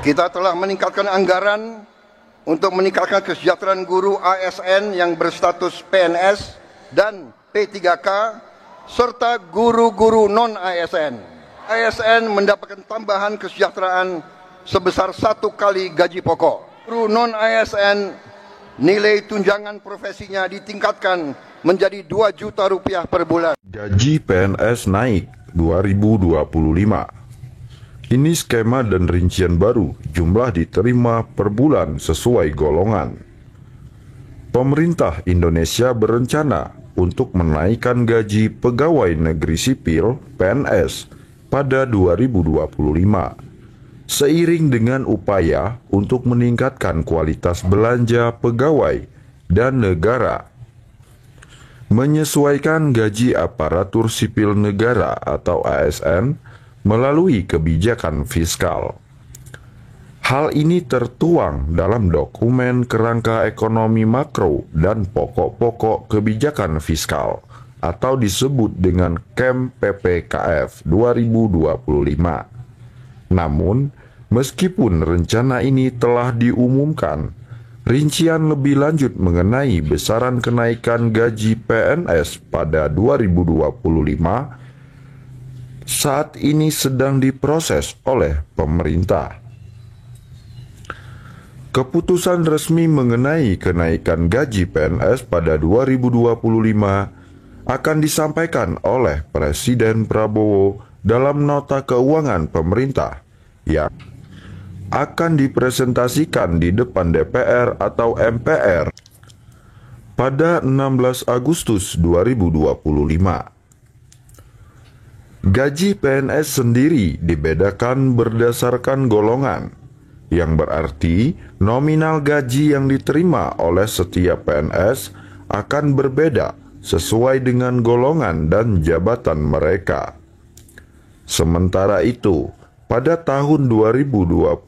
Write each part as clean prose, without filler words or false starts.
Kita telah meningkatkan anggaran untuk meningkatkan kesejahteraan guru ASN yang berstatus PNS dan P3K serta guru-guru non-ASN. ASN mendapatkan tambahan kesejahteraan sebesar 1 kali gaji pokok. Guru non-ASN nilai tunjangan profesinya ditingkatkan menjadi 2 juta rupiah per bulan. Gaji PNS naik 2025. Ini skema dan rincian baru, jumlah diterima per bulan sesuai golongan. Pemerintah Indonesia berencana untuk menaikkan gaji pegawai negeri sipil (PNS) pada 2025, seiring dengan upaya untuk meningkatkan kualitas belanja pegawai dan negara. Menyesuaikan gaji aparatur sipil negara atau ASN melalui kebijakan fiskal. Hal ini tertuang dalam dokumen kerangka ekonomi makro dan pokok-pokok kebijakan fiskal atau disebut dengan KEM PPKF 2025. Namun, meskipun rencana ini telah diumumkan, rincian lebih lanjut mengenai besaran kenaikan gaji PNS pada 2025 saat ini sedang diproses oleh pemerintah. Keputusan resmi mengenai kenaikan gaji PNS pada 2025 akan disampaikan oleh Presiden Prabowo dalam nota keuangan pemerintah yang akan dipresentasikan di depan DPR atau MPR pada 16 Agustus 2025. Gaji PNS sendiri dibedakan berdasarkan golongan, yang berarti nominal gaji yang diterima oleh setiap PNS akan berbeda sesuai dengan golongan dan jabatan mereka. Sementara itu, pada tahun 2025,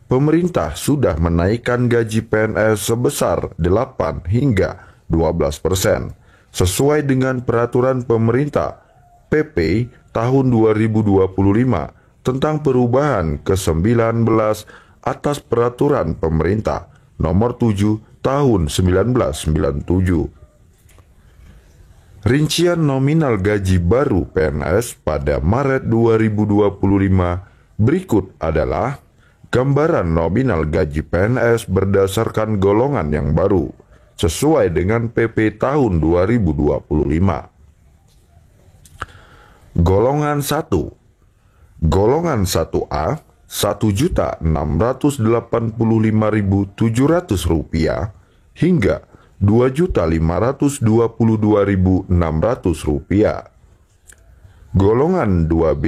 pemerintah sudah menaikkan gaji PNS sebesar 8 hingga 12%, sesuai dengan peraturan pemerintah PP tahun 2025 tentang perubahan ke-19 atas peraturan pemerintah nomor 7 tahun 1997. Rincian nominal gaji baru PNS pada Maret 2025 berikut adalah gambaran nominal gaji PNS berdasarkan golongan yang baru sesuai dengan PP tahun 2025. Golongan 1. Golongan 1A Rp1.685.700 hingga Rp2.522.600. Golongan 1B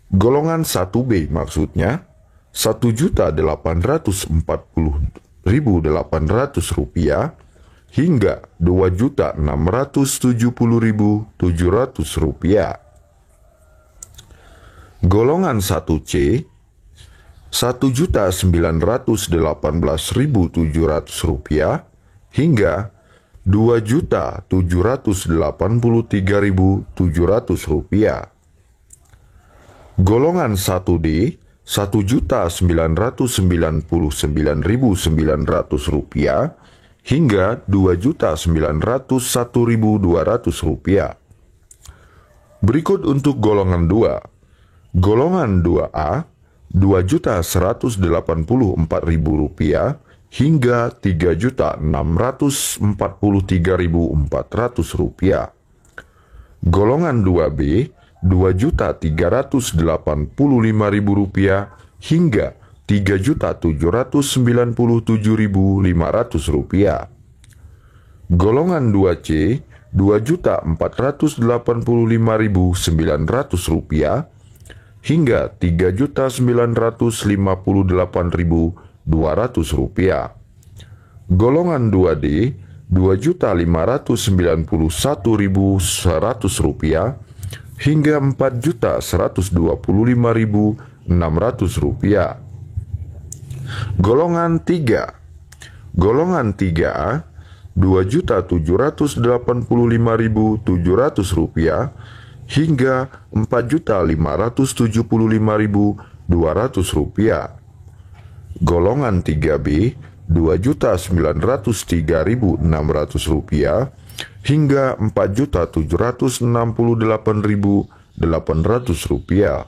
Golongan 1B maksudnya Rp1.840.800 hingga Rp2.670.700. Golongan 1C Rp1.918.700 hingga Rp2.783.700. Golongan 1D Rp1.999.900 hingga Rp2.901.200. Berikut untuk golongan 2. Golongan 2A Rp2.184.000 hingga Rp3.643.400. Golongan 2B Rp2.385.000 hingga Rp3.797.500. Golongan 2C Rp2.485.900 hingga Rp3.958.200. Golongan 2D Rp2.591.100 hingga Rp4.125.600. Golongan 3 Golongan 3A rupiah. Golongan 3B Rp2.903.600 hingga Rp4.768.800.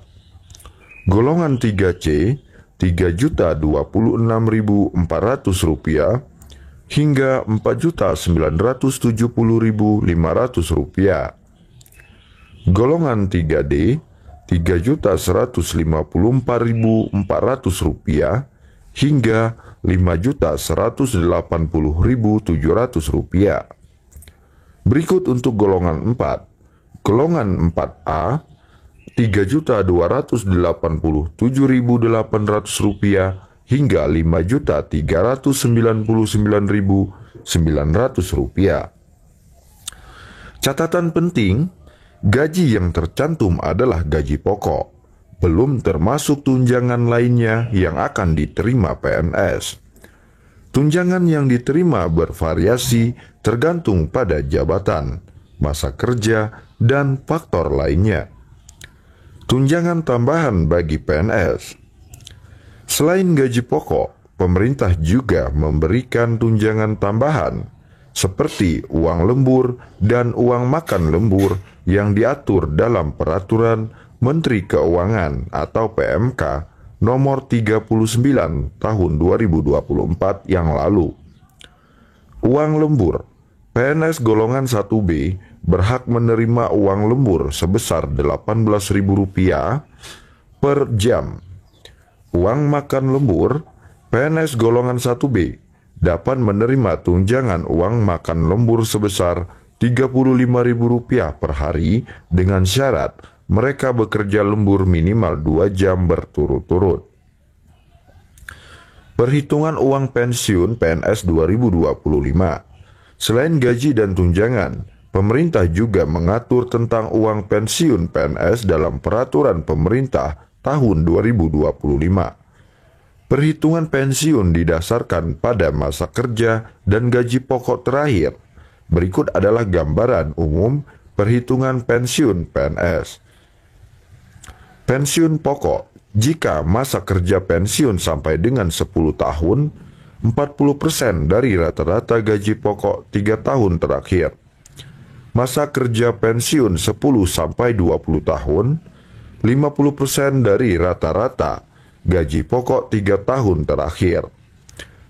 Golongan 3C Rp3.026.400 hingga Rp4.970.500. Golongan 3D Rp3.154.400 hingga Rp5.180.700. Berikut untuk golongan 4. Golongan 4A Rp3.287.800 hingga Rp5.399.900. Catatan penting, gaji yang tercantum adalah gaji pokok, belum termasuk tunjangan lainnya yang akan diterima PNS. Tunjangan yang diterima bervariasi tergantung pada jabatan, masa kerja, dan faktor lainnya. Tunjangan tambahan bagi PNS. Selain gaji pokok, pemerintah juga memberikan tunjangan tambahan seperti uang lembur dan uang makan lembur yang diatur dalam Peraturan Menteri Keuangan atau PMK nomor 39 tahun 2024 yang lalu. Uang lembur. PNS golongan 1B berhak menerima uang lembur sebesar Rp18.000 per jam. Uang makan lembur. PNS golongan 1B dapat menerima tunjangan uang makan lembur sebesar Rp35.000 per hari dengan syarat mereka bekerja lembur minimal 2 jam berturut-turut. Perhitungan uang pensiun PNS 2025. Selain gaji dan tunjangan, pemerintah juga mengatur tentang uang pensiun PNS dalam Peraturan Pemerintah tahun 2025. Perhitungan pensiun didasarkan pada masa kerja dan gaji pokok terakhir. Berikut adalah gambaran umum perhitungan pensiun PNS. Pensiun pokok, jika masa kerja pensiun sampai dengan 10 tahun, 40% dari rata-rata gaji pokok 3 tahun terakhir. Masa kerja pensiun 10 sampai 20 tahun, 50% dari rata-rata gaji pokok 3 tahun terakhir.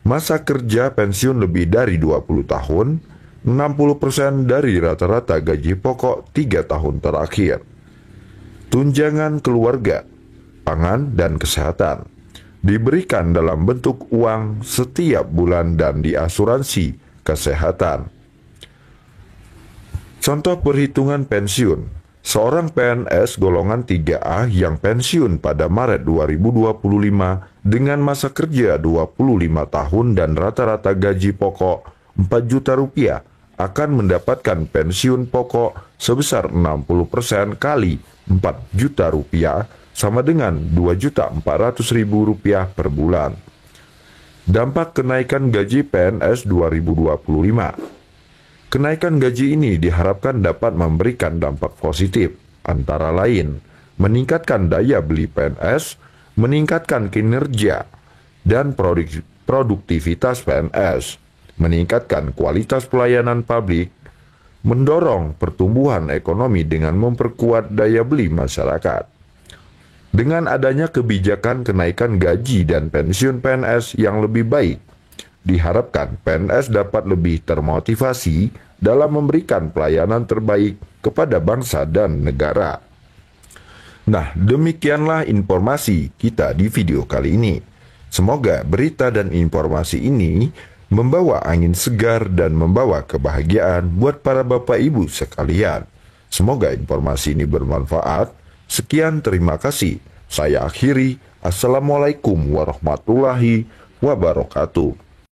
Masa kerja pensiun lebih dari 20 tahun, 60% dari rata-rata gaji pokok 3 tahun terakhir. Tunjangan keluarga, pangan, dan kesehatan diberikan dalam bentuk uang setiap bulan dan diasuransi kesehatan. Contoh perhitungan pensiun. Seorang PNS golongan 3A yang pensiun pada Maret 2025 dengan masa kerja 25 tahun dan rata-rata gaji pokok Rp4 juta akan mendapatkan pensiun pokok sebesar 60% kali Rp4 juta sama dengan Rp2.400.000 per bulan. Dampak kenaikan gaji PNS 2025. Kenaikan gaji ini diharapkan dapat memberikan dampak positif, antara lain meningkatkan daya beli PNS, meningkatkan kinerja dan produktivitas PNS, meningkatkan kualitas pelayanan publik, mendorong pertumbuhan ekonomi dengan memperkuat daya beli masyarakat. Dengan adanya kebijakan kenaikan gaji dan pensiun PNS yang lebih baik, diharapkan PNS dapat lebih termotivasi dalam memberikan pelayanan terbaik kepada bangsa dan negara. Nah, demikianlah informasi kita di video kali ini. Semoga berita dan informasi ini membawa angin segar dan membawa kebahagiaan buat para Bapak Ibu sekalian. Semoga informasi ini bermanfaat. Sekian, terima kasih. Saya akhiri. Assalamualaikum warahmatullahi wabarakatuh.